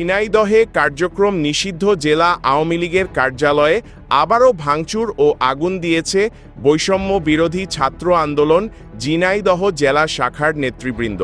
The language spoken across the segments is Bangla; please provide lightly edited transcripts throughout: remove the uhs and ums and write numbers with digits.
ঝিনাইদহে কার্যক্রম নিষিদ্ধ জেলা আওয়ামী লীগের কার্যালয়ে আবারও ভাঙচুর ও আগুন দিয়েছে বৈষম্য বিরোধী ছাত্র আন্দোলন ঝিনাইদহ জেলা শাখার নেতৃবৃন্দ।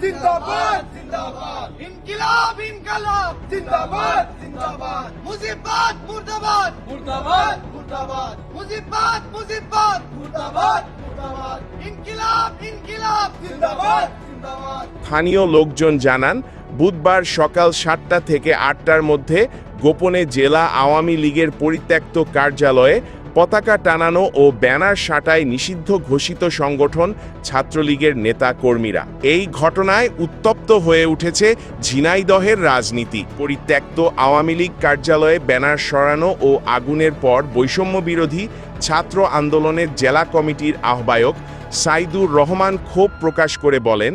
জিন্দাবাদ জিন্দাবাদ ইনকিলাব ইনকিলাব জিন্দাবাদ জিন্দাবাদ মুজিবাদ মুর্দাবাদ মুর্দাবাদ মুর্দাবাদ মুজিবাদ মুজিবাদ মুর্দাবাদ মুর্দাবাদ ইনকিলাব ইনকিলাব জিন্দাবাদ জিন্দাবাদ। স্থানীয় লোকজন জানান, বুধবার সকাল 7টা থেকে 8টার মধ্যে গোপনে জেলা আওয়ামী লীগের পরিত্যক্ত কার্যালয়ে পতাকা টানানো ও ব্যানার সাঁটায় নিষিদ্ধ ঘোষিত সংগঠন ছাত্রলীগের নেতা কর্মীরা। এই ঘটনায় উত্তপ্ত হয়ে উঠেছে ঝিনাইদহের রাজনীতি। পরিত্যক্ত আওয়ামী লীগ কার্যালয়ে ব্যানার সরানো ও আগুনের পর বৈষম্য বিরোধী ছাত্র আন্দোলনের জেলা কমিটির আহ্বায়ক সাইদুর রহমান ক্ষোভ প্রকাশ করে বলেন,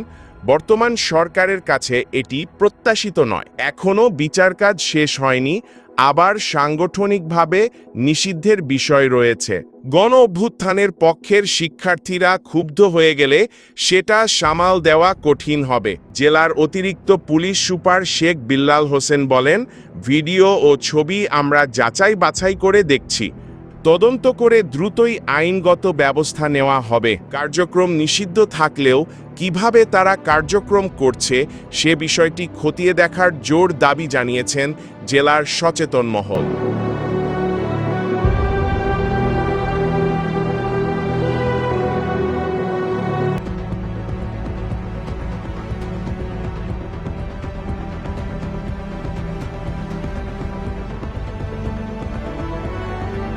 বর্তমান সরকারের কাছে এটি প্রত্যাশিত নয়। এখনও বিচার কাজ শেষ হয়নি, আবার সাংগঠনিকভাবে নিষিদ্ধের বিষয় রয়েছে। গণ অভ্যুত্থানের পক্ষের শিক্ষার্থীরা ক্ষুব্ধ হয়ে গেলে সেটা সামাল দেওয়া কঠিন হবে। জেলার অতিরিক্ত পুলিশ সুপার শেখ বিল্লাল হোসেন বলেন, ভিডিও ও ছবি আমরা যাচাই বাছাই করে দেখছি, তদন্ত করে দ্রুতই আইনগত ব্যবস্থা নেওয়া হবে। কার্যক্রম নিষিদ্ধ থাকলেও কিভাবে তারা কার্যক্রম করছে সে বিষয়টি খতিয়ে দেখার জোর দাবি জানিয়েছেন জেলার সচেতন মহল।